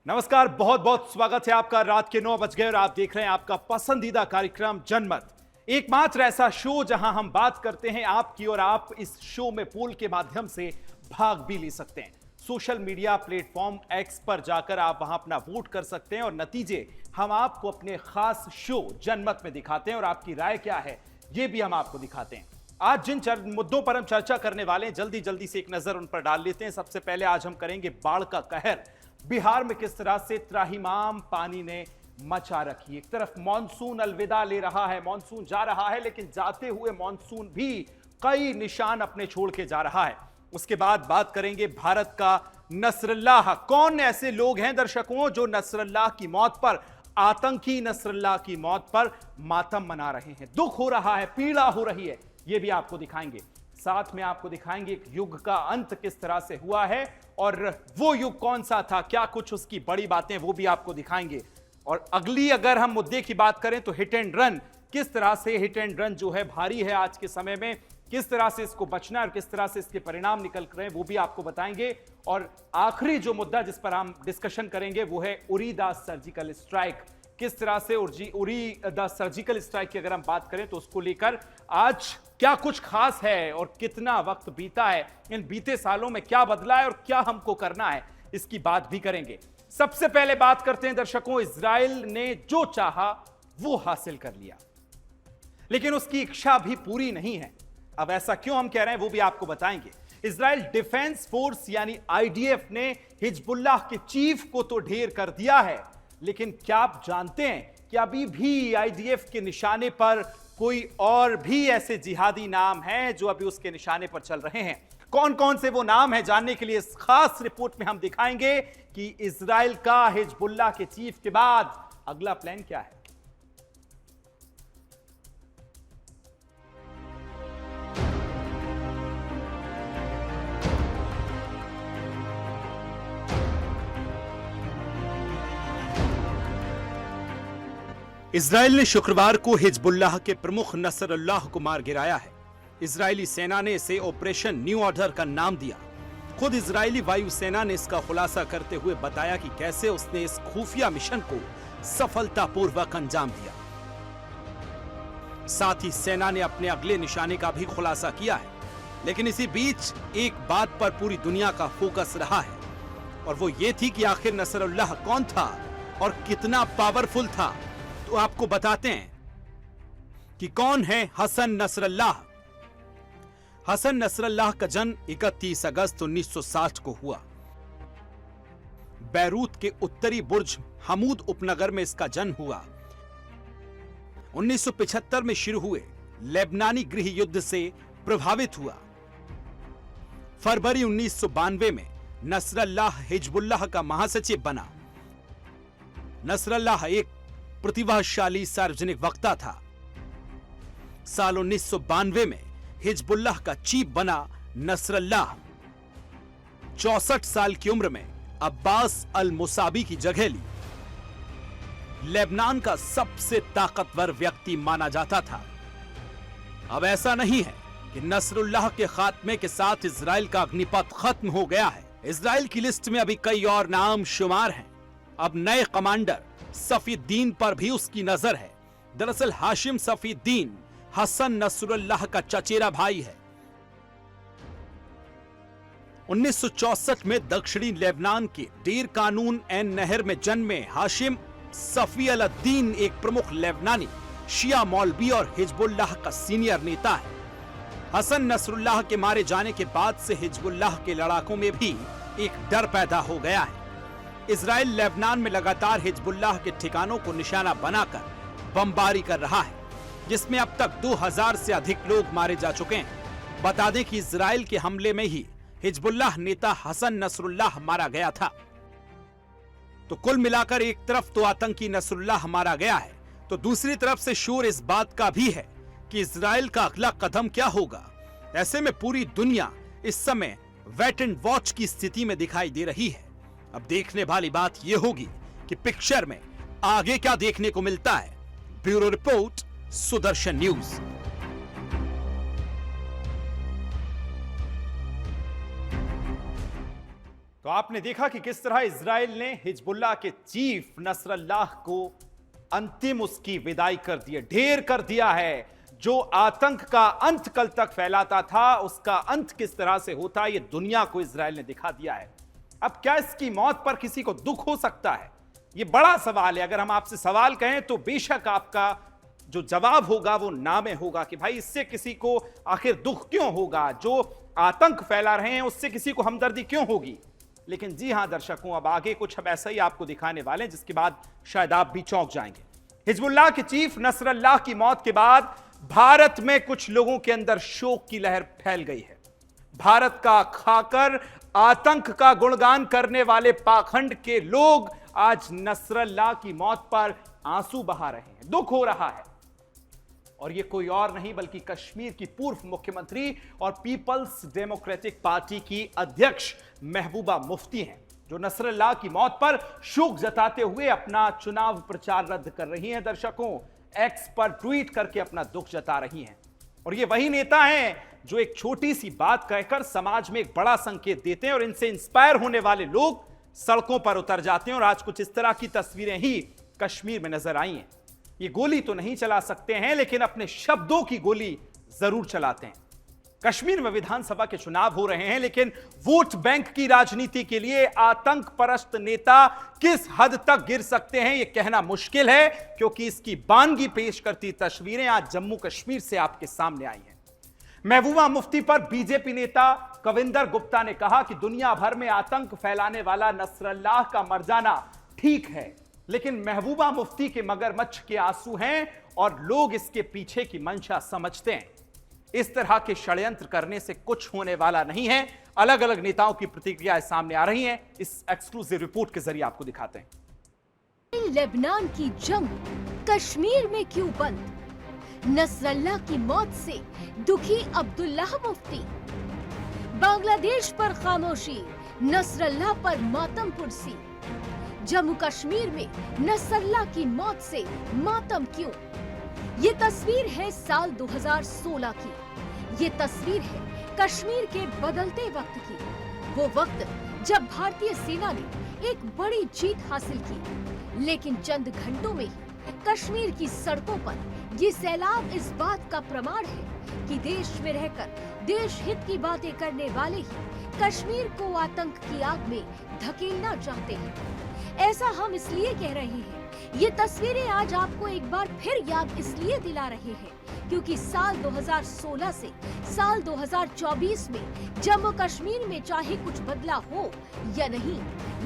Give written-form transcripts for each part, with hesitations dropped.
नमस्कार, बहुत बहुत स्वागत है आपका। रात के 9 बज गए और आप देख रहे हैं आपका पसंदीदा कार्यक्रम जनमत, एकमात्र ऐसा शो जहां हम बात करते हैं आपकी और आप इस शो में पोल के माध्यम से भाग भी ले सकते हैं। सोशल मीडिया प्लेटफॉर्म एक्स पर जाकर आप वहां अपना वोट कर सकते हैं और नतीजे हम आपको अपने खास शो जनमत में दिखाते हैं और आपकी राय क्या है यह भी हम आपको दिखाते हैं। आज जिन मुद्दों पर हम चर्चा करने वाले हैं जल्दी जल्दी से एक नजर उन पर डाल लेते हैं। सबसे पहले आज हम करेंगे बाढ़ का कहर। बिहार में किस तरह से त्राहिमाम पानी ने मचा रखी। एक तरफ मॉनसून अलविदा ले रहा है, मॉनसून जा रहा है, लेकिन जाते हुए मॉनसून भी कई निशान अपने छोड़ के जा रहा है। उसके बाद बात करेंगे भारत का नसरुल्लाह। कौन ऐसे लोग हैं दर्शकों जो नसरुल्लाह की मौत पर, आतंकी नसरुल्लाह की मौत पर मातम मना रहे हैं। दुख हो रहा है, पीड़ा हो रही है, यह भी आपको दिखाएंगे। साथ में आपको दिखाएंगे एक युग का अंत किस तरह से हुआ है और वो युग कौन सा था, क्या कुछ उसकी बड़ी बातें, वो भी आपको दिखाएंगे। और अगली अगर हम मुद्दे की बात करें तो हिट एंड रन, किस तरह से हिट एंड रन जो है भारी है आज के समय में, किस तरह से इसको बचना है और किस तरह से इसके परिणाम निकल रहे हैं वो भी आपको बताएंगे। और आखिरी जो मुद्दा जिस पर हम डिस्कशन करेंगे वो है उरी द सर्जिकल स्ट्राइक। किस तरह से उरी द सर्जिकल स्ट्राइक की अगर हम बात करें तो उसको लेकर आज क्या कुछ खास है और कितना वक्त बीता है, इन बीते सालों में क्या बदला है और क्या हमको करना है, इसकी बात भी करेंगे। सबसे पहले बात करते हैं दर्शकों, इजराइल ने जो चाहा वो हासिल कर लिया, लेकिन उसकी इच्छा भी पूरी नहीं है। अब ऐसा क्यों हम कह रहे हैं वो भी आपको बताएंगे। इजराइल डिफेंस फोर्स यानी आईडीएफ ने हिजबुल्लाह के चीफ को तो ढेर कर दिया है, लेकिन क्या आप जानते हैं कि अभी भी आईडीएफ के निशाने पर कोई और भी ऐसे जिहादी नाम हैं जो अभी उसके निशाने पर चल रहे हैं। कौन कौन से वो नाम हैं जानने के लिए इस खास रिपोर्ट में हम दिखाएंगे कि इजराइल का हिजबुल्लाह के चीफ के बाद अगला प्लान क्या है। इजराइल ने शुक्रवार को हिजबुल्लाह के प्रमुख नसरुल्लाह को मार गिराया है। इजरायली सेना ने इसे ऑपरेशन न्यू ऑर्डर का नाम दिया। खुद इजरायली वायुसेना ने इसका खुलासा करते हुए बताया कि कैसे उसने इस खुफिया मिशन को सफलतापूर्वक अंजाम दिया। साथ ही सेना ने अपने अगले निशाने का भी खुलासा किया है। लेकिन इसी बीच एक बात पर पूरी दुनिया का फोकस रहा है और वो ये थी कि आखिर नसरुल्लाह कौन था और कितना पावरफुल था। तो आपको बताते हैं कि कौन है हसन नसरुल्लाह। हसन नसरुल्लाह का जन्म 31 अगस्त 1960 को हुआ। बैरूत के उत्तरी बुर्ज हमूद उपनगर में इसका जन्म हुआ। 1975 में शुरू हुए लेबनानी गृह युद्ध से प्रभावित हुआ। फरवरी 1992 में नसरुल्लाह हिजबुल्लाह का महासचिव बना। नसरुल्लाह एक प्रतिभाशाली सार्वजनिक वक्ता था। साल 1992 में हिजबुल्लाह का चीफ बना नसरुल्लाह 64 साल की उम्र में अब्बास अल मुसाबी की जगह ली। लेबनान का सबसे ताकतवर व्यक्ति माना जाता था। अब ऐसा नहीं है कि नसरुल्लाह के खात्मे के साथ इजराइल का अग्निपथ खत्म हो गया है। इजराइल की लिस्ट में अभी कई और नाम शुमार हैं। अब नए कमांडर सफीउद्दीन पर भी उसकी नजर है। दरअसल हाशिम सफीउद्दीन हसन नसरुल्लाह का चचेरा भाई है। 1964 में दक्षिणी लेबनान के डेर कानून एन नहर में जन्मे हाशिम सफीउद्दीन एक प्रमुख लेबनानी शिया मौलवी और हिजबुल्लाह का सीनियर नेता है। हसन नसरुल्लाह के मारे जाने के बाद से हिजबुल्लाह के लड़ाकों में भी एक डर पैदा हो गया है। इजराइल लेबनान में लगातार हिजबुल्लाह के ठिकानों को निशाना बनाकर बमबारी कर रहा है, जिसमें अब तक 2000 से अधिक लोग मारे जा चुके हैं। बता दें कि इजराइल के हमले में ही हिजबुल्लाह नेता हसन नसरुल्लाह मारा गया था। तो कुल मिलाकर एक तरफ तो आतंकी नसरुल्लाह मारा गया है, तो दूसरी तरफ से शोर इस बात का भी है कि इजराइल का अगला कदम क्या होगा। ऐसे में पूरी दुनिया इस समय वेट एंड वॉच की स्थिति में दिखाई दे रही है। अब देखने वाली बात यह होगी कि पिक्चर में आगे क्या देखने को मिलता है। Bureau report, Sudarshan news. तो आपने देखा कि किस तरह इजराइल ने हिजबुल्लाह के चीफ नसरल्लाह को अंतिम उसकी विदाई कर दी है, ढेर कर दिया है। जो आतंक का अंत कल तक फैलाता था, उसका अंत किस तरह से होता, यह दुनिया को इजराइल ने दिखा दिया है। अब क्या इसकी मौत पर किसी को दुख हो सकता है? यह बड़ा सवाल है। अगर हम आपसे सवाल कहें तो बेशक आपका जो जवाब होगा वो ना में होगा कि भाई इससे किसी को आखिर दुख क्यों होगा, जो आतंक फैला रहे हैं उससे किसी को हमदर्दी क्यों होगी। लेकिन जी हां दर्शकों, अब आगे कुछ हम ऐसा ही आपको दिखाने वाले हैं जिसके बाद शायद आप भी चौंक जाएंगे। हिजबुल्लाह के चीफ नसरल्लाह की मौत के बाद भारत में कुछ लोगों के अंदर शोक की लहर फैल गई है। भारत का खाकर आतंक का गुणगान करने वाले पाखंड के लोग आज नसरल्लाह की मौत पर आंसू बहा रहे हैं, दुख हो रहा है। और यह कोई और नहीं बल्कि कश्मीर की पूर्व मुख्यमंत्री और पीपल्स डेमोक्रेटिक पार्टी की अध्यक्ष महबूबा मुफ्ती हैं, जो नसरल्लाह की मौत पर शोक जताते हुए अपना चुनाव प्रचार रद्द कर रही हैं। दर्शकों, एक्स पर ट्वीट करके अपना दुख जता रही हैं। और ये वही नेता हैं जो एक छोटी सी बात कहकर समाज में एक बड़ा संकेत देते हैं और इनसे इंस्पायर होने वाले लोग सड़कों पर उतर जाते हैं। और आज कुछ इस तरह की तस्वीरें ही कश्मीर में नजर आई हैं। ये गोली तो नहीं चला सकते हैं, लेकिन अपने शब्दों की गोली जरूर चलाते हैं। कश्मीर में विधानसभा के चुनाव हो रहे हैं, लेकिन वोट बैंक की राजनीति के लिए आतंक परस्त नेता किस हद तक गिर सकते हैं यह कहना मुश्किल है, क्योंकि इसकी बानगी पेश करती तस्वीरें आज जम्मू कश्मीर से आपके सामने आई हैं। महबूबा मुफ्ती पर बीजेपी नेता कविंदर गुप्ता ने कहा कि दुनिया भर में आतंक फैलाने वाला नसरल्लाह का मर जाना ठीक है, लेकिन महबूबा मुफ्ती के मगरमच्छ के आंसू हैं और लोग इसके पीछे की मंशा समझते हैं। इस तरह के षड्यंत्र करने से कुछ होने वाला नहीं है। अलग अलग नेताओं की प्रतिक्रियाएं सामने आ रही हैं, इस एक्सक्लूसिव रिपोर्ट के जरिए आपको दिखाते हैं। लेबनान की जंग कश्मीर में क्यों बंद? नसरल्लाह की मौत से दुखी अब्दुल्लाह मुफ्ती। बांग्लादेश पर खामोशी, नसरल्लाह पर मातम पुरसी। जम्मू कश्मीर में नसरल्लाह की मौत से मातम क्यों? ये तस्वीर है साल 2016 की। ये तस्वीर है कश्मीर के बदलते वक्त की। वो वक्त जब भारतीय सेना ने एक बड़ी जीत हासिल की, लेकिन चंद घंटों में ही कश्मीर की सड़कों पर ये सैलाब इस बात का प्रमाण है कि देश में रहकर देश हित की बातें करने वाले ही कश्मीर को आतंक की आग में धकेलना चाहते हैं। ऐसा हम इसलिए कह रहे हैं, ये तस्वीरें आज आपको एक बार फिर याद इसलिए दिला रहे हैं क्योंकि साल 2016 से साल 2024 में जम्मू कश्मीर में चाहे कुछ बदला हो या नहीं,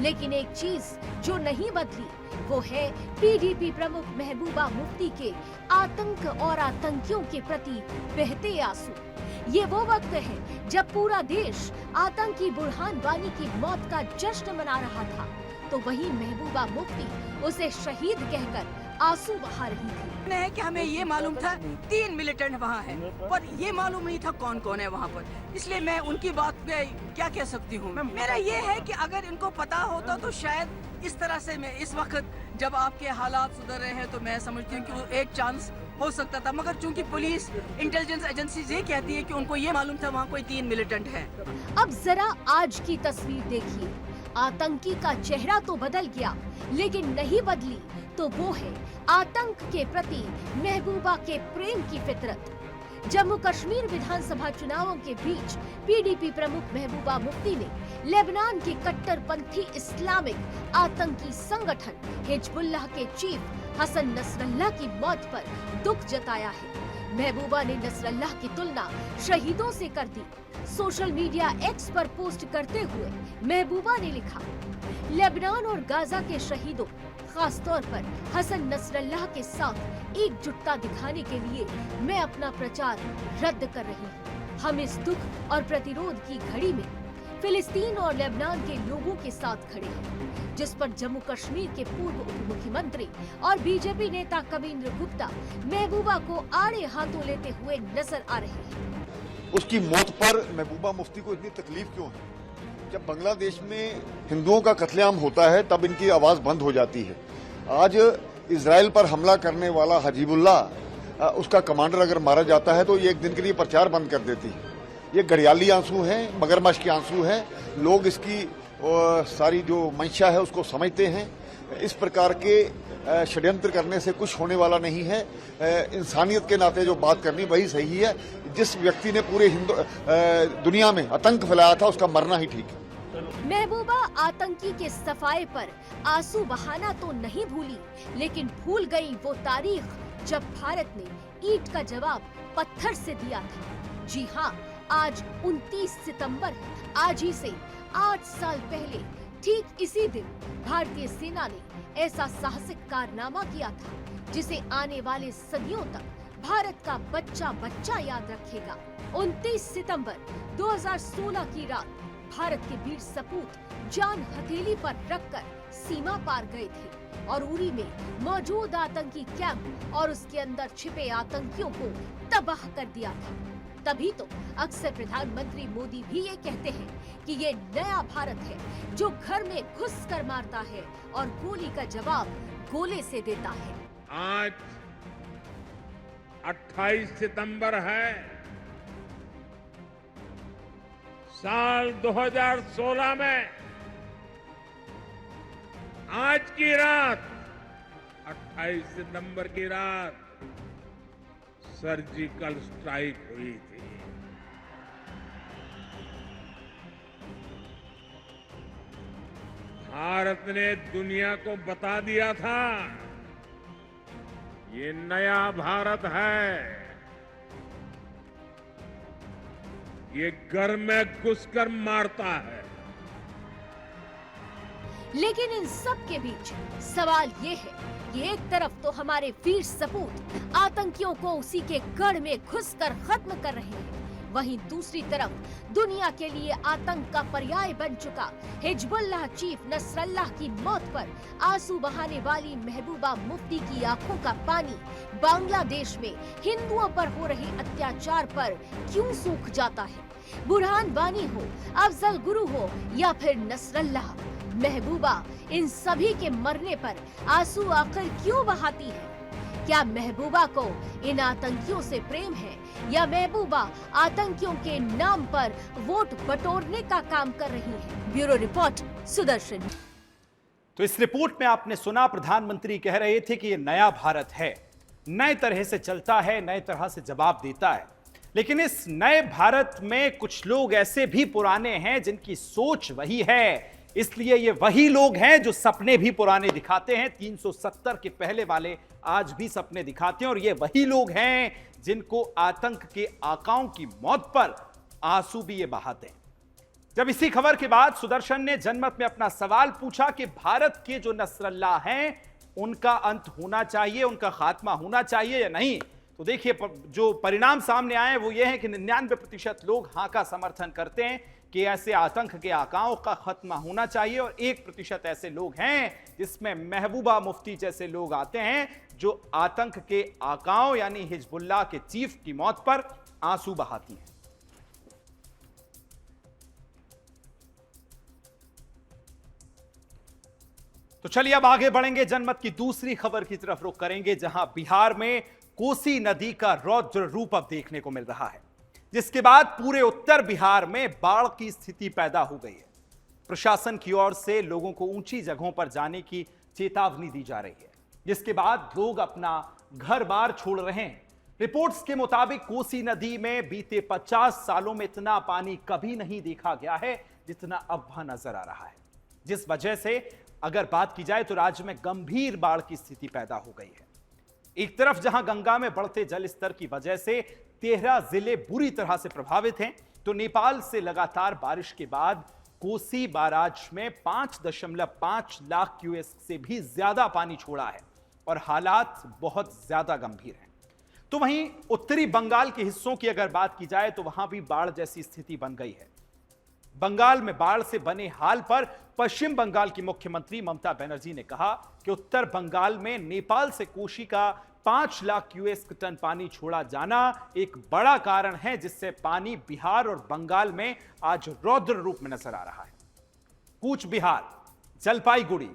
लेकिन एक चीज जो नहीं बदली वो है पीडीपी प्रमुख महबूबा मुफ्ती के आतंक और आतंकियों के प्रति बहते आंसू। ये वो वक्त है जब पूरा देश आतंकी बुरहान वानी की मौत का जश्न मना रहा था, तो वहीं महबूबा मुफ्ती उसे शहीद कहकर आंसू बहा रही थी। है कि हमें ये मालूम था 3 मिलिटेंट वहाँ हैं, पर ये मालूम नहीं था कौन कौन है वहाँ पर। इसलिए मैं उनकी बात पे क्या कह सकती हूँ। मेरा ये है कि अगर इनको पता होता तो शायद इस तरह से मैं इस वक्त जब आपके हालात सुधर रहे हैं तो मैं समझती हूँ कि वो एक चांस हो सकता था, मगर चूंकि पुलिस इंटेलिजेंस एजेंसी ये कहती है कि उनको ये मालूम था वहाँ कोई 3 मिलिटेंट है। अब जरा आज की तस्वीर देखिए। आतंकी का चेहरा तो बदल गया, लेकिन नहीं बदली तो वो है आतंक के प्रति महबूबा के प्रेम की फितरत। जम्मू कश्मीर विधानसभा चुनावों के बीच पीडीपी प्रमुख महबूबा मुफ्ती ने लेबनान के कट्टरपंथी इस्लामिक आतंकी संगठन हिजबुल्लाह के चीफ हसन नसरल्लाह की मौत पर दुख जताया है। महबूबा ने नसरल्लाह की तुलना शहीदों से कर दी। सोशल मीडिया एक्स पर पोस्ट करते हुए महबूबा ने लिखा, लेबनान और गाजा के शहीदों, खास तौर पर हसन नसरल्लाह के साथ एकजुटता दिखाने के लिए मैं अपना प्रचार रद्द कर रही हूँ। हम इस दुख और प्रतिरोध की घड़ी में फिलिस्तीन और लेबनान के लोगों के साथ खड़े हैं, जिस पर जम्मू कश्मीर के पूर्व उप मुख्यमंत्री और बीजेपी नेता कविंद्र गुप्ता महबूबा को आड़े हाथों लेते हुए नजर आ रहे हैं। उसकी मौत पर महबूबा मुफ्ती को इतनी तकलीफ क्यों है? जब बांग्लादेश में हिंदुओं का कत्लेआम होता है तब इनकी आवाज बंद हो जाती है। आज इजराइल पर हमला करने वाला हजीबुल्लाह, उसका कमांडर अगर मारा जाता है तो ये एक दिन के लिए प्रचार बंद कर देती है। ये घड़ियाली आंसू हैं, मगरमच्छ के आंसू हैं। लोग इसकी और सारी जो मंशा है उसको समझते हैं। इस प्रकार के षड्यंत्र करने से कुछ होने वाला नहीं है। इंसानियत के नाते जो बात करनी वही सही है। जिस व्यक्ति ने पूरे दुनिया में आतंक फैलाया था उसका मरना ही ठीक है। महबूबा आतंकी के सफाए पर आंसू बहाना तो नहीं भूली, लेकिन भूल गई वो तारीख जब भारत ने ईंट का जवाब पत्थर से दिया था। जी हाँ, आज 29 सितंबर है। आज ही से 8 साल पहले ठीक इसी दिन भारतीय सेना ने ऐसा साहसिक कारनामा किया था जिसे आने वाले सदियों तक भारत का बच्चा बच्चा याद रखेगा। 29 सितंबर 2016 की रात भारत के वीर सपूत जान हथेली पर रखकर सीमा पार गए थे और उरी में मौजूद आतंकी कैंप और उसके अंदर छिपे आतंकियों को तबाह कर दिया था। तभी तो अक्सर प्रधानमंत्री मोदी भी ये कहते हैं कि ये नया भारत है जो घर में घुस कर मारता है और गोली का जवाब गोले से देता है। आज 28 सितंबर है। साल 2016 में आज की रात 28 सितंबर की रात सर्जिकल स्ट्राइक हुई थी। भारत ने दुनिया को बता दिया था ये नया भारत है, ये घर में घुसकर मारता है। लेकिन इन सब के बीच सवाल ये है कि एक तरफ तो हमारे वीर सपूत आतंकियों को उसी के गढ़ में घुसकर खत्म कर रहे हैं, वहीं दूसरी तरफ दुनिया के लिए आतंक का पर्याय बन चुका हिजबुल्लाह चीफ नसरल्लाह की मौत पर आंसू बहाने वाली महबूबा मुफ्ती की आंखों का पानी बांग्लादेश में हिंदुओं पर हो रहे अत्याचार पर क्यों सूख जाता है? बुरहान वानी हो, अफजल गुरु हो या फिर नसरल्लाह, महबूबा इन सभी के मरने पर आंसू आखिर क्यों बहाती है? क्या महबूबा को इन आतंकियों से प्रेम है या महबूबा आतंकियों के नाम पर वोट बटोरने का काम कर रही है? Bureau report, Sudarshan. तो इस रिपोर्ट में आपने सुना प्रधानमंत्री कह रहे थे कि ये नया भारत है, नए तरह से चलता है, नए तरह से जवाब देता है। लेकिन इस नए भारत में कुछ लोग ऐसे भी पुराने हैं जिनकी सोच वही है, इसलिए ये वही लोग हैं जो सपने भी पुराने दिखाते हैं। 370 के पहले वाले आज भी सपने दिखाते हैं और ये वही लोग हैं जिनको आतंक के आकाओं की मौत पर आंसू भी ये बहाते हैं। जब इसी खबर के बाद सुदर्शन ने जनमत में अपना सवाल पूछा कि भारत के जो नसरल्लाह हैं उनका अंत होना चाहिए, उनका खात्मा होना चाहिए या नहीं, तो देखिए जो परिणाम सामने आए वो ये है कि 99% लोग हाँ का समर्थन करते हैं कि ऐसे आतंक के आकाओं का खत्मा होना चाहिए और 1% ऐसे लोग हैं जिसमें महबूबा मुफ्ती जैसे लोग आते हैं जो आतंक के आकाओं यानी हिजबुल्लाह के चीफ की मौत पर आंसू बहाती हैं। तो चलिए अब आगे बढ़ेंगे, जनमत की दूसरी खबर की तरफ रुख करेंगे जहां बिहार में कोसी नदी का रौद्र रूप अब देखने को मिल रहा है, जिसके बाद पूरे उत्तर बिहार में बाढ़ की स्थिति पैदा हो गई है। प्रशासन की ओर से लोगों को ऊंची जगहों पर जाने की चेतावनी दी जा रही है, जिसके बाद लोग अपना घर बार छोड़ रहे हैं। रिपोर्ट्स के मुताबिक कोसी नदी में बीते 50 सालों में इतना पानी कभी नहीं देखा गया है जितना अब वहां नजर आ रहा है, जिस वजह से अगर बात की जाए तो राज्य में गंभीर बाढ़ की स्थिति पैदा हो गई है। एक तरफ जहां गंगा में बढ़ते जल स्तर की वजह से 13 जिले बुरी तरह से प्रभावित हैं, तो नेपाल से लगातार बारिश के बाद कोसी बाराज में 5.5 लाख क्यूसेक से भी ज्यादा पानी छोड़ा है और हालात बहुत ज्यादा गंभीर हैं। तो वहीं उत्तरी बंगाल के हिस्सों की अगर बात की जाए तो वहां भी बाढ़ जैसी स्थिति बन गई है। बंगाल में बाढ़ से बने हाल पर पश्चिम बंगाल की मुख्यमंत्री ममता बनर्जी ने कहा कि उत्तर बंगाल में नेपाल से कोसी का 5 लाख क्यूसेक टन पानी छोड़ा जाना एक बड़ा कारण है जिससे पानी बिहार और बंगाल में आज रौद्र रूप में नजर आ रहा है। कूच बिहार, जलपाईगुड़ी,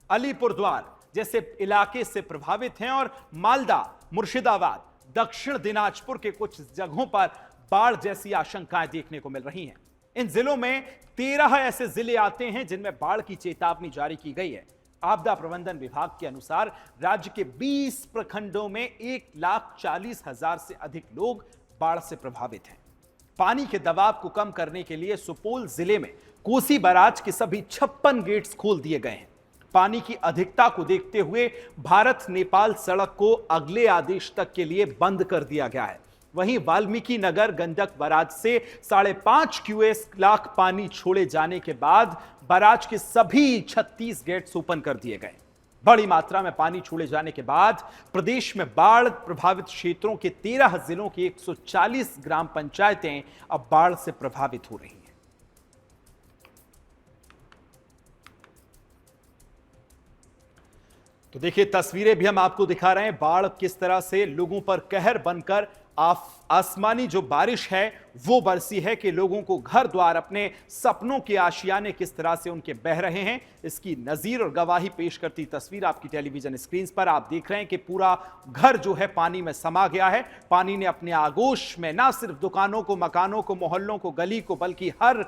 अलीपुरद्वार जैसे इलाके से प्रभावित हैं और मालदा, मुर्शिदाबाद, दक्षिण दिनाजपुर के कुछ जगहों पर बाढ़ जैसी आशंकाएं देखने को मिल रही हैं। इन जिलों में 13 ऐसे जिले आते हैं जिनमें बाढ़ की चेतावनी जारी की गई है। आपदा प्रबंधन विभाग के अनुसार राज्य के 20 प्रखंडों में 1,40,000 से अधिक लोग बाढ़ से प्रभावित हैं। पानी के दबाव को कम करने के लिए सुपौल जिले में कोसी बैराज के सभी 56 गेट्स खोल दिए गए हैं। पानी की अधिकता को देखते हुए भारत नेपाल सड़क को अगले आदेश तक के लिए बंद कर दिया गया है। वहीं वाल्मीकि नगर गंडक बैराज से 5.5 क्यूएस लाख पानी छोड़े जाने के बाद बैराज के सभी 36 गेट्स ओपन कर दिए गए। बड़ी मात्रा में पानी छोड़े जाने के बाद प्रदेश में बाढ़ प्रभावित क्षेत्रों के 13 जिलों की 140 ग्राम पंचायतें अब बाढ़ से प्रभावित हो रही हैं। तो देखिए, तस्वीरें भी हम आपको दिखा रहे हैं। बाढ़ किस तरह से लोगों पर कहर बनकर आसमानी जो बारिश है वो बरसी है कि लोगों को घर द्वार, अपने सपनों के आशियाने किस तरह से उनके बह रहे हैं, इसकी नजीर और गवाही पेश करती तस्वीर आपकी टेलीविजन स्क्रीन पर आप देख रहे हैं कि पूरा घर जो है पानी में समा गया है। पानी ने अपने आगोश में ना सिर्फ दुकानों को, मकानों को, मोहल्लों को, गली को, बल्कि हर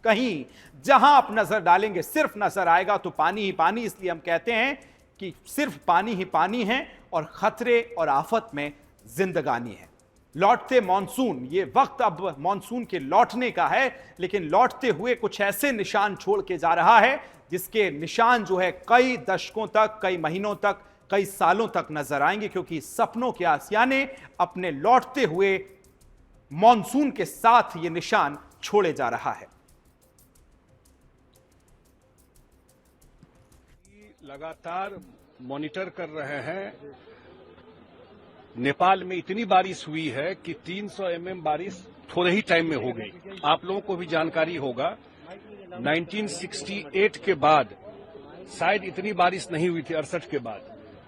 कहीं जहां आप नजर डालेंगे सिर्फ नजर आएगा तो पानी ही पानी। इसलिए हम कहते हैं कि सिर्फ पानी ही पानी है और खतरे और आफत में जिंदगानी है। लौटते मॉनसून, ये वक्त अब मॉनसून के लौटने का है, लेकिन लौटते हुए कुछ ऐसे निशान छोड़ के जा रहा है जिसके निशान जो है कई दशकों तक, कई महीनों तक, कई सालों तक नजर आएंगे, क्योंकि सपनों के आसियाने अपने लौटते हुए मॉनसून के साथ ये निशान छोड़े जा रहा है। लगातार मॉनिटर कर रहे हैं। नेपाल में इतनी बारिश हुई है कि 300 mm बारिश थोड़े ही टाइम में हो गई। आप लोगों को भी जानकारी होगा 1968 के बाद शायद इतनी बारिश नहीं हुई थी। 68 के बाद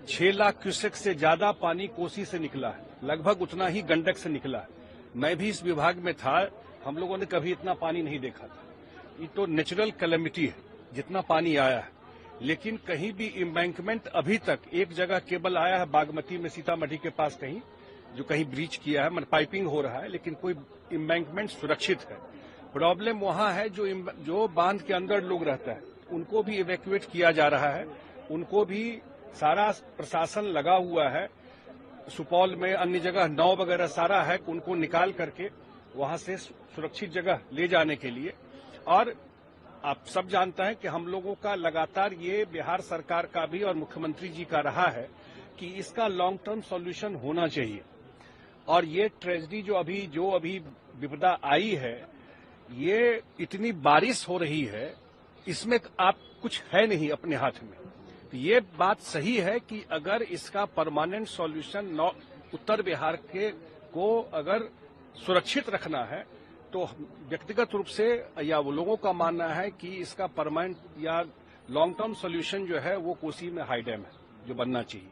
6 लाख क्यूसेक से ज्यादा पानी कोसी से निकला है, लगभग उतना ही गंडक से निकला है। मैं भी इस विभाग में था, हम लोगों ने कभी इतना पानी नहीं देखा था। ये तो नेचुरल कैलेमिटी है जितना पानी आया है, लेकिन कहीं भी एम्बैंकमेंट अभी तक एक जगह केबल आया है बागमती में, सीतामढ़ी के पास कहीं, जो कहीं ब्रीच किया है, मतलब पाइपिंग हो रहा है, लेकिन कोई एम्बैंकमेंट सुरक्षित है। प्रॉब्लम वहां है जो बांध के अंदर लोग रहता है उनको भी इवैक्यूएट किया जा रहा है, उनको भी सारा प्रशासन लगा हुआ है। सुपौल में अन्य जगह नाव वगैरह सारा है, उनको निकाल करके वहां से सुरक्षित जगह ले जाने के लिए। और आप सब जानते हैं कि हम लोगों का लगातार ये बिहार सरकार का भी और मुख्यमंत्री जी का रहा है कि इसका लॉन्ग टर्म सॉल्यूशन होना चाहिए। और ये ट्रेजेडी जो अभी विपदा आई है, ये इतनी बारिश हो रही है, इसमें आप कुछ है नहीं अपने हाथ में। तो ये बात सही है कि अगर इसका परमानेंट सॉल्यूशन उत्तर बिहार को अगर सुरक्षित रखना है तो व्यक्तिगत रूप से या वो लोगों का मानना है कि इसका परमानेंट या लॉन्ग टर्म सॉल्यूशन जो है वो कोसी में हाई डैम है जो बनना चाहिए।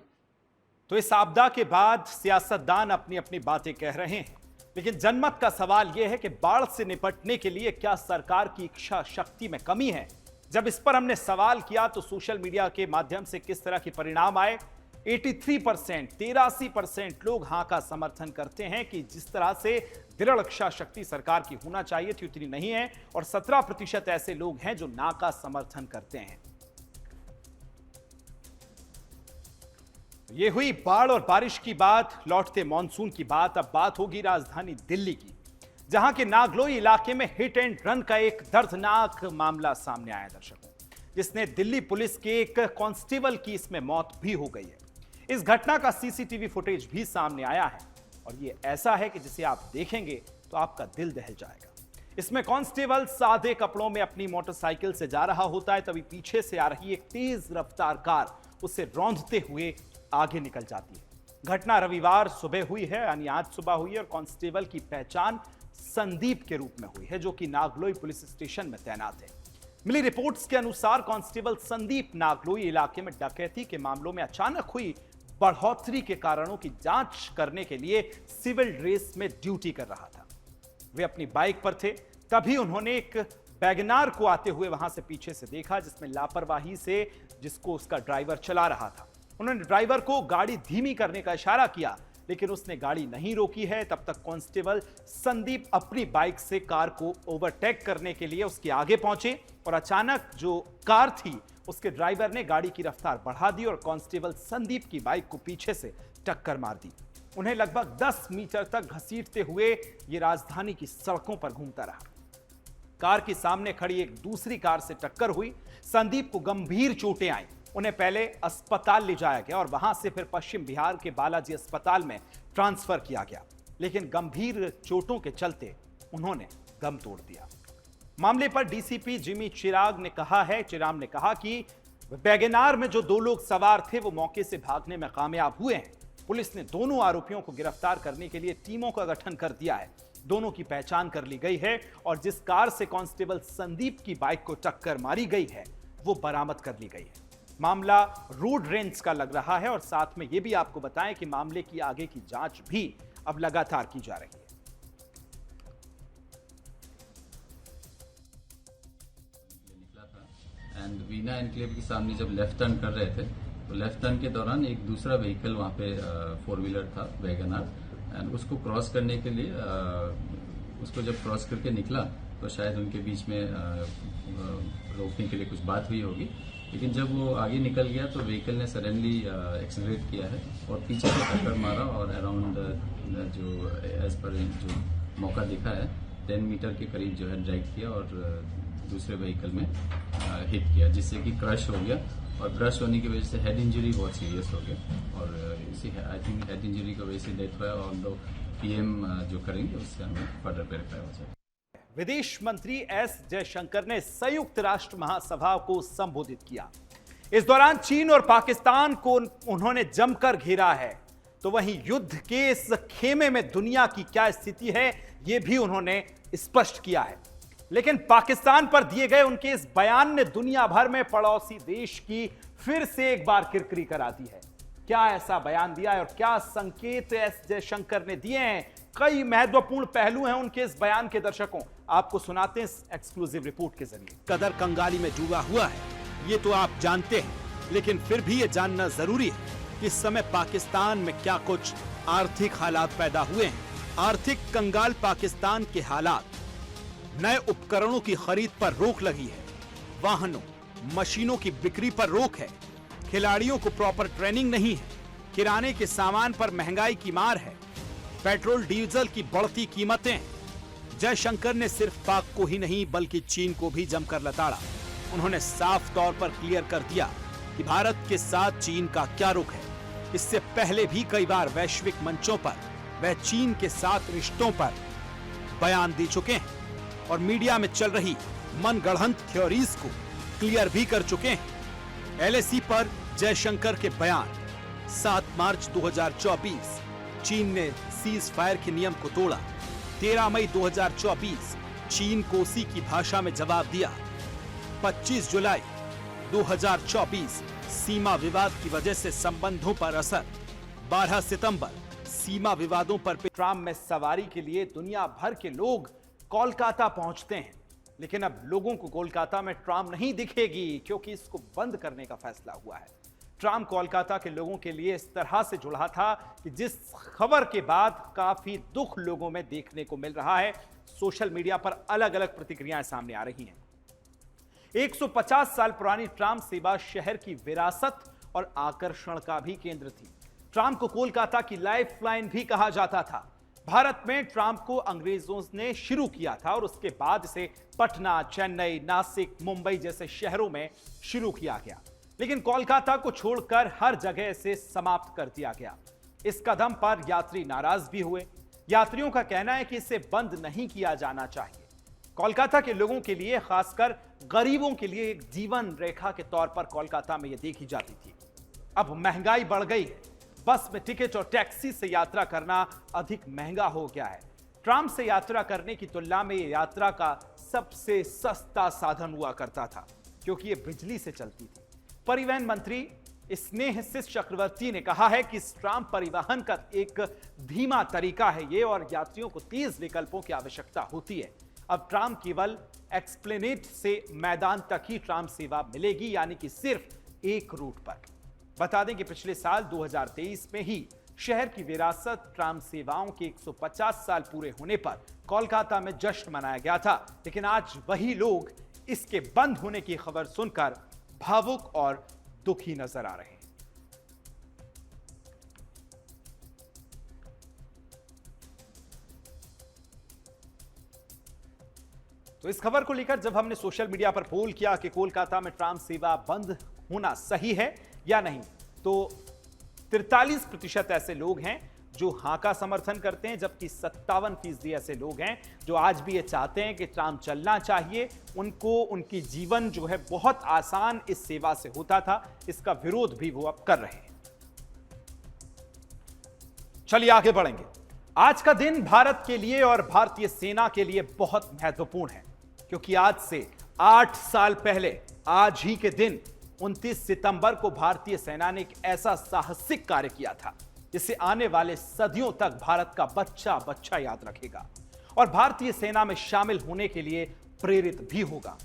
तो इस आपदा के बाद सियासतदान अपनी अपनी बातें कह रहे हैं, लेकिन जनमत का सवाल यह है कि बाढ़ से निपटने के लिए क्या सरकार की इच्छा शक्ति में कमी है। जब इस पर हमने सवाल किया तो सोशल मीडिया के माध्यम से किस तरह के परिणाम आए। 83% लोग हां का समर्थन करते हैं कि जिस तरह से दृढ़ इच्छा शक्ति सरकार की होना चाहिए थी उतनी नहीं है, और 17% ऐसे लोग हैं जो ना का समर्थन करते हैं। ये हुई बाढ़ और बारिश की बात, लौटते मॉनसून की बात। अब बात होगी राजधानी दिल्ली की, जहां के नागलोई इलाके में हिट एंड रन का एक दर्दनाक मामला सामने आया दर्शकों, जिसने दिल्ली पुलिस के एक कांस्टेबल की इसमें मौत भी हो गई है। इस घटना का सीसीटीवी फुटेज भी सामने आया है और ये ऐसा है कि जिसे आप देखेंगे तो आपका दिल दहल जाएगा। इसमें कांस्टेबल सादे कपड़ों में अपनी मोटरसाइकिल से जा रहा होता है, तभी पीछे से आ रही एक तेज रफ्तार कार उसे रौंदते हुए आगे निकल जाती है। घटना रविवार सुबह हुई है, यानी आज सुबह हुई है, और कांस्टेबल की पहचान संदीप के रूप में हुई है, जो कि नागलोई पुलिस स्टेशन में तैनात है। मिली रिपोर्ट्स के अनुसार कांस्टेबल संदीप नागलोई इलाके में डकैती के मामलों में अचानक हुई बढ़ोतरी के कारणों की जांच करने के लिए सिविल ड्रेस में ड्यूटी कर रहा था। वे अपनी बाइक पर थे, तभी उन्होंने एक वैगनार को आते हुए वहां से पीछे से देखा, जिसमें लापरवाही से जिसको उसका ड्राइवर चला रहा था। उन्होंने ड्राइवर को गाड़ी धीमी करने का इशारा किया, लेकिन उसने गाड़ी नहीं रोकी है। तब तक कांस्टेबल संदीप अपनी बाइक से कार को ओवरटेक करने के लिए उसके आगे पहुंचे और अचानक जो कार थी उसके ड्राइवर ने गाड़ी की रफ्तार बढ़ा दी और कांस्टेबल संदीप की बाइक को पीछे से टक्कर मार दी। उन्हें लगभग 10 मीटर तक घसीटते हुए ये राजधानी की सड़कों पर घूमता रहा। कार के सामने खड़ी एक दूसरी कार से टक्कर हुई। संदीप को गंभीर चोटें आई। उन्हें पहले अस्पताल ले जाया गया और वहां से फिर पश्चिम बिहार के बालाजी अस्पताल में ट्रांसफर किया गया, लेकिन गंभीर चोटों के चलते उन्होंने दम तोड़ दिया। मामले पर डीसीपी जिमी चिराग ने कहा कि वैगनार में जो 2 लोग सवार थे वो मौके से भागने में कामयाब हुए हैं। पुलिस ने दोनों आरोपियों को गिरफ्तार करने के लिए टीमों का गठन कर दिया है। दोनों की पहचान कर ली गई है और जिस कार से कांस्टेबल संदीप की बाइक को टक्कर मारी गई है वो बरामद कर ली गई है। मामला रोड रेंज का लग रहा है और साथ में यह भी आपको बताएं कि मामले की आगे की जांच भी अब लगातार की जा रही है। एंड वीना एनक्लेव के सामने जब लेफ्ट टर्न कर रहे थे तो लेफ्ट टर्न के दौरान एक दूसरा व्हीकल वहां पे 4 व्हीलर था वैगनार, एंड उसको क्रॉस करने के लिए उसको जब क्रॉस करके निकला तो शायद उनके बीच में रोकने के लिए कुछ बात हुई होगी, लेकिन जब वो आगे निकल गया तो व्हीकल ने सडनली एक्सीलरेट किया है और पीछे से टक्कर मारा और अराउंड जो एज पर जो मौका दिखा है 10 मीटर के करीब जो है ड्रैग किया और दूसरे व्हीकल में हिट किया, जिससे कि क्रश हो गया और क्रश होने की वजह से हेड इंजरी बहुत सीरियस हो गया और इसी आई थिंक हेड इंजरी की वजह से डेथ हुआ और दो पीएम जो करेंगे उससे हमें फर्दर वेरीफाई हो जाएगा। विदेश मंत्री एस जयशंकर ने संयुक्त राष्ट्र महासभा को संबोधित किया। इस दौरान चीन और पाकिस्तान को उन्होंने जमकर घेरा है, तो वहीं युद्ध के इस खेमे में दुनिया की क्या स्थिति है यह भी उन्होंने स्पष्ट किया है। लेकिन पाकिस्तान पर दिए गए उनके इस बयान ने दुनिया भर में पड़ोसी देश की फिर से एक बार किरकिरी करा दी है। क्या ऐसा बयान दिया है और क्या संकेत एस जयशंकर ने दिए हैं? कई महत्वपूर्ण पहलू हैं उनके इस बयान के। दर्शकों, आपको सुनाते हैं इस एक्सक्लूसिव रिपोर्ट के जरिए। कदर कंगाली में डूबा हुआ है ये तो आप जानते हैं, लेकिन फिर भी ये जानना जरूरी है कि इस समय पाकिस्तान में क्या कुछ आर्थिक हालात पैदा हुए हैं। आर्थिक कंगाल पाकिस्तान के हालात, नए उपकरणों की खरीद पर रोक लगी है, वाहनों मशीनों की बिक्री पर रोक है, खिलाड़ियों को प्रॉपर ट्रेनिंग नहीं है, किराने के सामान पर महंगाई की मार है, पेट्रोल डीजल की बढ़ती कीमतें। जयशंकर ने सिर्फ पाक को ही नहीं बल्कि चीन को भी जमकर लताड़ा। उन्होंने साफ तौर पर क्लियर कर दिया कि भारत के साथ चीन का क्या रुख है। इससे पहले भी कई बार वैश्विक मंचों पर वह चीन के साथ रिश्तों पर बयान दे चुके हैं और मीडिया में चल रही मनगढ़ंत थ्योरीज को क्लियर भी कर चुके हैं। एलएसी पर जयशंकर के बयान। 7 मार्च 2024 चीन ने सीज फायर के नियम को तोड़ा। 13 मई 2024 चीन कोसी की भाषा में जवाब दिया। 25 जुलाई 2024 सीमा विवाद की वजह से संबंधों पर असर। 12 सितंबर सीमा विवादों पर ट्राम में सवारी के लिए दुनिया भर के लोग कोलकाता पहुंचते हैं, लेकिन अब लोगों को कोलकाता में ट्राम नहीं दिखेगी क्योंकि इसको बंद करने का फैसला हुआ है। ट्राम कोलकाता के लोगों के लिए इस तरह से जुड़ा था कि जिस खबर के बाद काफी दुख लोगों में देखने को मिल रहा है। सोशल मीडिया पर अलग अलग प्रतिक्रियाएं सामने आ रही हैं। 150 साल पुरानी ट्राम सेवा शहर की विरासत और आकर्षण का भी केंद्र थी। ट्राम को कोलकाता की लाइफलाइन भी कहा जाता था। भारत में ट्राम को अंग्रेजों ने शुरू किया था और उसके बाद इसे पटना, चेन्नई, नासिक, मुंबई जैसे शहरों में शुरू किया गया, लेकिन कोलकाता को छोड़कर हर जगह इसे समाप्त कर दिया गया। इस कदम पर यात्री नाराज भी हुए। यात्रियों का कहना है कि इसे बंद नहीं किया जाना चाहिए। कोलकाता के लोगों के लिए, खासकर गरीबों के लिए एक जीवन रेखा के तौर पर कोलकाता में यह देखी जाती थी। अब महंगाई बढ़ गई है। बस में टिकट और टैक्सी से यात्रा करना अधिक महंगा हो गया है। ट्राम से यात्रा करने की तुलना में यह यात्रा का सबसे सस्ता साधन हुआ करता था क्योंकि यह बिजली से चलती थी। परिवहन मंत्री स्नेहसिस चक्रवर्ती ने कहा है कि इस ट्राम परिवहन का एक धीमा तरीका है ये और यात्रियों को तेज विकल्पों की आवश्यकता होती है। अब ट्राम केवल एक्सप्लेनेट से मैदान तक ही ट्राम सेवा मिलेगी, यानी कि सिर्फ एक रूट पर। बता दें कि पिछले साल 2023 में ही शहर की विरासत ट्राम सेवाओं के 150 साल पूरे होने पर कोलकाता में जश्न मनाया गया था, लेकिन आज वही लोग इसके बंद होने की खबर सुनकर भावुक और दुखी नजर आ रहे हैं। तो इस खबर को लेकर जब हमने सोशल मीडिया पर पोल किया कि कोलकाता में ट्राम सेवा बंद होना सही है या नहीं, तो 43% ऐसे लोग हैं जो हां का समर्थन करते हैं, जबकि 57% ऐसे लोग हैं जो आज भी ये चाहते हैं कि ट्राम चलना चाहिए। उनको उनकी जीवन जो है बहुत आसान इस सेवा से होता था, इसका विरोध भी वो अब कर रहे हैं। चलिए आगे बढ़ेंगे। आज का दिन भारत के लिए और भारतीय सेना के लिए बहुत महत्वपूर्ण है, क्योंकि आज से 8 साल पहले आज ही के दिन 29 सितंबर को भारतीय सेना ने एक ऐसा साहसिक कार्य किया था जिसे आने वाले सदियों तक भारत का बच्चा बच्चा याद रखेगा और भारतीय सेना में शामिल होने के लिए प्रेरित भी होगा,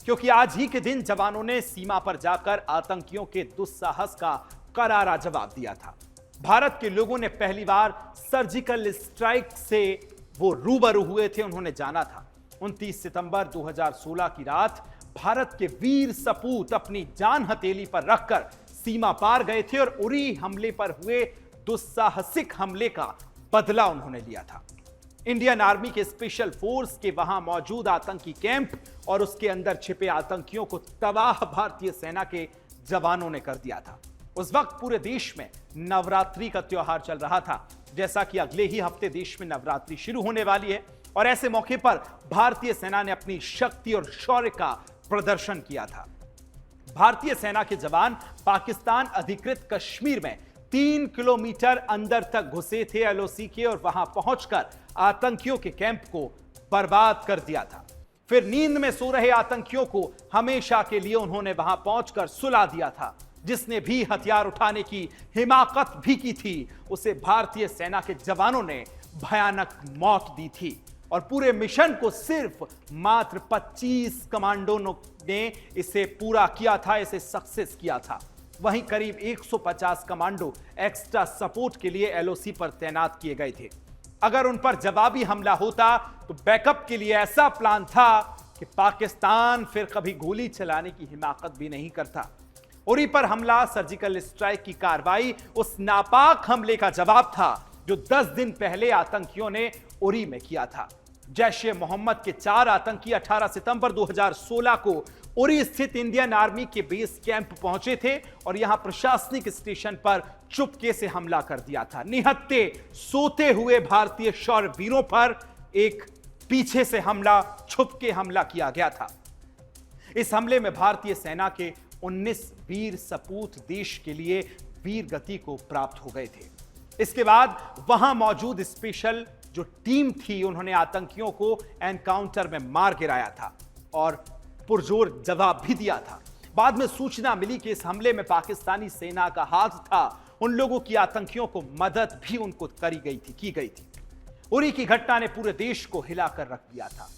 क्योंकि आज ही के दिन जवानों ने सीमा पर जाकर आतंकियों के दुस्साहस का करारा जवाब दिया था। भारत के लोगों ने पहली बार सर्जिकल स्ट्राइक से वो रूबरू हुए थे, उन्होंने जाना था। 29 सितंबर 2016 की रात भारत के वीर सपूत अपनी जान हथेली पर रखकर सीमा पार गए थे और उरी हमले पर हुए दुस्साहसिक हमले का बदला उन्होंने लिया था। इंडियन आर्मी के स्पेशल फोर्स के वहां मौजूद आतंकी कैंप और उसके अंदर छिपे आतंकियों को तबाह भारतीय सेना के जवानों ने कर दिया था। उस वक्त पूरे देश में नवरात्रि का त्योहार चल रहा था, जैसा कि अगले ही हफ्ते देश में नवरात्रि शुरू होने वाली है और ऐसे मौके पर भारतीय सेना ने अपनी शक्ति और शौर्य का प्रदर्शन किया था। भारतीय सेना के जवान पाकिस्तान अधिकृत कश्मीर में 3 किलोमीटर अंदर तक घुसे थे एलओसी के और वहां पहुंचकर आतंकियों के कैंप को बर्बाद कर दिया था। फिर नींद में सो रहे आतंकियों को हमेशा के लिए उन्होंने वहां पहुंचकर सुला दिया था। जिसने भी हथियार उठाने की हिमाकत भी की थी, उसे भारतीय सेना के जवानों ने भयानक मौत दी थी और पूरे मिशन को सिर्फ मात्र 25 कमांडों ने इसे पूरा किया था, इसे सक्सेस किया था। वहीं करीब 150 कमांडो एक्स्ट्रा सपोर्ट के लिए एलओसी पर तैनात किए गए थे। अगर उन पर जवाबी हमला होता तो बैकअप के लिए ऐसा प्लान था कि पाकिस्तान फिर कभी गोली चलाने की हिमाकत भी नहीं करता। उरी पर हमला सर्जिकल स्ट्राइक की कार्रवाई उस नापाक हमले का जवाब था जो 10 दिन पहले आतंकियों ने उरी में किया था। जैश-ए मोहम्मद के 4 आतंकी 18 सितंबर 2016 को उरी स्थित इंडियन आर्मी के बेस कैंप पहुंचे थे और यहां प्रशासनिक स्टेशन पर चुपके से हमला कर दिया था। निहत्ते सोते हुए भारतीय शौर्य वीरों पर एक पीछे से हमला, छुपके हमला किया गया था। इस हमले में भारतीय सेना के 19 वीर सपूत देश के लिए वीर गति को प्राप्त हो गए थे। इसके बाद वहां मौजूद स्पेशल जो टीम थी, उन्होंने आतंकियों को एनकाउंटर में मार गिराया था और पुरजोर जवाब भी दिया था। बाद में सूचना मिली कि इस हमले में पाकिस्तानी सेना का हाथ था। उन लोगों की आतंकियों को मदद भी उनको की गई थी। उरी की घटना ने पूरे देश को हिलाकर रख दिया था।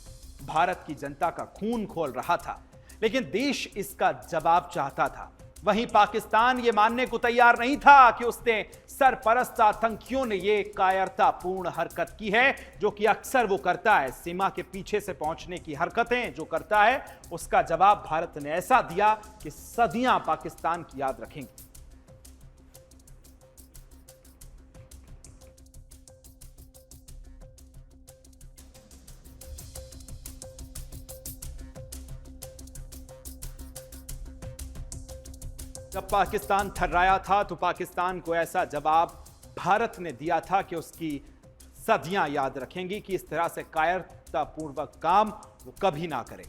भारत की जनता का खून खौल रहा था, लेकिन देश इसका जवाब चाहता था। वहीं पाकिस्तान ये मानने को तैयार नहीं था कि उसने सरपरस्त आतंकियों ने ये कायरतापूर्ण हरकत की है, जो कि अक्सर वो करता है। सीमा के पीछे से पहुंचने की हरकतें जो करता है, उसका जवाब भारत ने ऐसा दिया कि सदियां पाकिस्तान की याद रखेंगी। जब पाकिस्तान थर्राया था तो पाकिस्तान को ऐसा जवाब भारत ने दिया था कि उसकी सदियां याद रखेंगी कि इस तरह से कायरतापूर्वक काम वो कभी ना करे।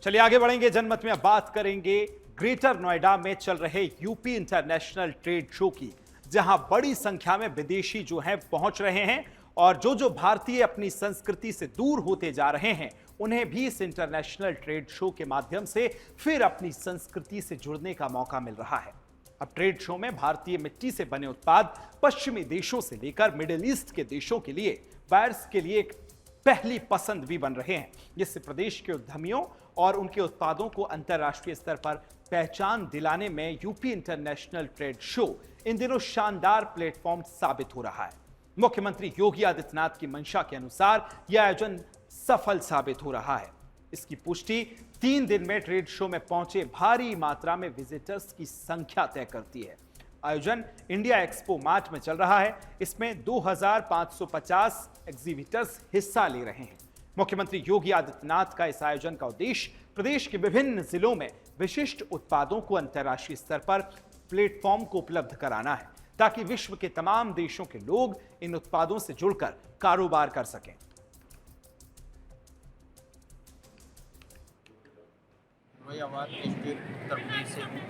चलिए आगे बढ़ेंगे जनमत में। अब बात करेंगे ग्रेटर नोएडा में चल रहे यूपी इंटरनेशनल ट्रेड शो की, जहां बड़ी संख्या में विदेशी जो हैं पहुंच रहे हैं और जो भारतीय अपनी संस्कृति से दूर होते जा रहे हैं उन्हें भी इस इंटरनेशनल ट्रेड शो के माध्यम से फिर अपनी संस्कृति से जुड़ने का मौका मिल रहा है। अब ट्रेड शो में भारतीय मिट्टी से बने उत्पाद पश्चिमी देशों से लेकर मिडिल ईस्ट के देशों के लिए बायर्स के लिए एक पहली पसंद भी बन रहे हैं, जिससे प्रदेश के उद्यमियों और उनके उत्पादों को अंतर्राष्ट्रीय स्तर पर पहचान दिलाने में UP international trade show in दिनों शानदार प्लेटफॉर्म साबित हो रहा है। मुख्यमंत्री योगी आदित्यनाथ की मंशा के अनुसार यह आयोजन सफल साबित हो रहा है। इसकी पुष्टि 3 दिन में ट्रेड शो में पहुंचे भारी मात्रा में विजिटर्स की संख्या तय करती है। आयोजन इंडिया एक्सपो मार्ट में चल रहा है। इसमें 2550 एग्जीबिटर्स हिस्सा ले रहे हैं। मुख्यमंत्री योगी आदित्यनाथ का इस आयोजन का उद्देश्य प्रदेश के विभिन्न जिलों में विशिष्ट उत्पादों को अंतर्राष्ट्रीय स्तर पर प्लेटफॉर्म को उपलब्ध कराना है, ताकि विश्व के तमाम देशों के लोग इन उत्पादों से जुड़कर कारोबार कर सकें। मैं आवाज स्टेट उत्तर प्रदेश से हूँ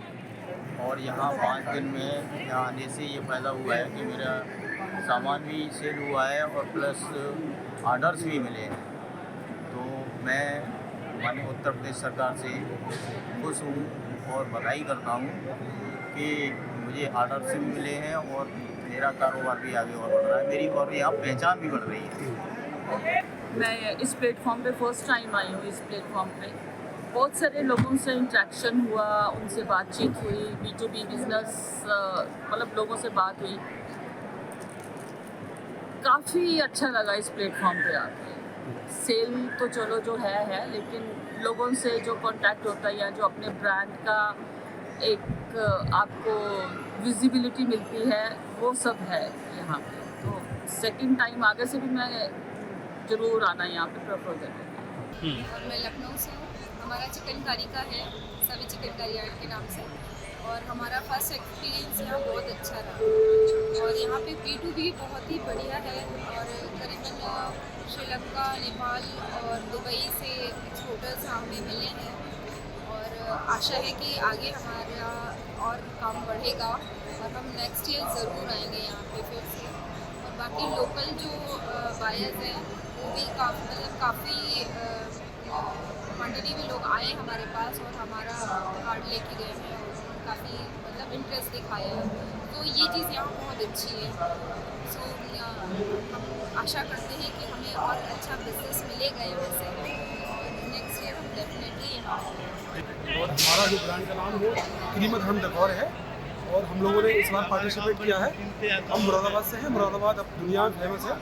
और यहाँ 5 दिन में यहाँ आने से ये फ़ायदा हुआ है कि मेरा सामान भी सेल हुआ है और प्लस ऑर्डर्स भी मिले हैं। तो मैं माननीय उत्तर प्रदेश सरकार से खुश हूँ और बधाई करता हूँ कि मुझे ऑर्डर्स भी मिले हैं और मेरा कारोबार भी आगे और बढ़ रहा है, मेरी और यहाँ पहचान भी बढ़ रही है। मैं इस प्लेटफॉर्म पे फर्स्ट टाइम आई हूँ। इस प्लेटफॉर्म पे बहुत सारे लोगों से इंटरेक्शन हुआ, उनसे बातचीत हुई, B2B बिजनेस मतलब लोगों से बात हुई। काफ़ी अच्छा लगा इस प्लेटफॉर्म पे आके। सेल तो चलो जो है लेकिन लोगों से जो कांटेक्ट होता है या जो अपने ब्रांड का एक आपको विजिबिलिटी मिलती है वो सब है यहाँ पे। तो सेकंड टाइम आगे से भी मैं ज़रूर आना यहाँ पे प्रेफर करूँगी। और मैं लखनऊ से हूँ। हमारा चिकनकारी का है, सभी चिकनकारी आर्ट के नाम से, और हमारा फर्स्ट एक्सपीरियंस यहाँ बहुत अच्छा रहा। और यहाँ पे B2B बहुत ही बढ़िया है और करीबन श्रीलंका, नेपाल और दुबई से एक्सपोर्टर्स हमें मिले हैं और आशा है कि आगे हमारा और काम बढ़ेगा और हम नेक्स्ट ईयर ज़रूर आएंगे यहाँ पे फिर से। और बाकी लोकल जो बायर्स हैं वो भी काफ़ी क्वान्टिटी में लोग आए हमारे पास और हमारा कार्ड लेके गए हैं और काफ़ी इंटरेस्ट दिखाया है। तो ये चीज़ यहाँ बहुत अच्छी है। सो हम आशा करते हैं कि हमें और अच्छा बिजनेस मिलेगा यहाँ से और नेक्स्ट ईयर हम डेफिनेटली यहाँ आएंगे। और हमारा जो ब्रांड का नाम है कीमत हम डेकोर है और हम लोगों ने इस बार पार्टिसिपेट किया है। हम मुरादाबाद से हैं। मुरादाबाद अब दुनिया में फेमस है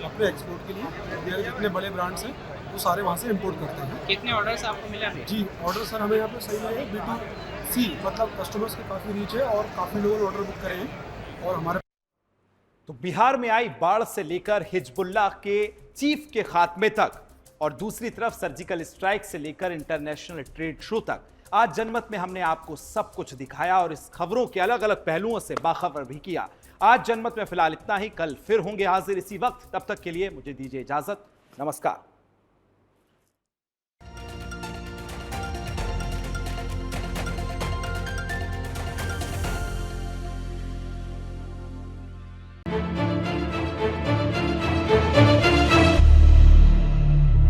अपने एक्सपोर्ट के लिए। इंडिया के जितने बड़े ब्रांड्स हैं वो सारे वहाँ से इंपोर्ट करते हैं। कितने ऑर्डर्स आपको मिला है? जी ऑर्डर सर हमें यहाँ पे सही मिले हैं। B2C मतलब कस्टमर्स की काफ़ी रीच है और काफ़ी लोगों ने ऑर्डर बुक करे हैं। और हमारे तो बिहार में आई बाढ़ से लेकर हिजबुल्लाह के चीफ के खात्मे तक और दूसरी तरफ सर्जिकल स्ट्राइक से लेकर इंटरनेशनल ट्रेड शो तक, आज जनमत में हमने आपको सब कुछ दिखाया और इस खबरों के अलग अलग पहलुओं से बाखबर भी किया। आज जनमत में फिलहाल इतना ही। कल फिर होंगे हाजिर इसी वक्त। तब तक के लिए मुझे दीजिए इजाजत। नमस्कार।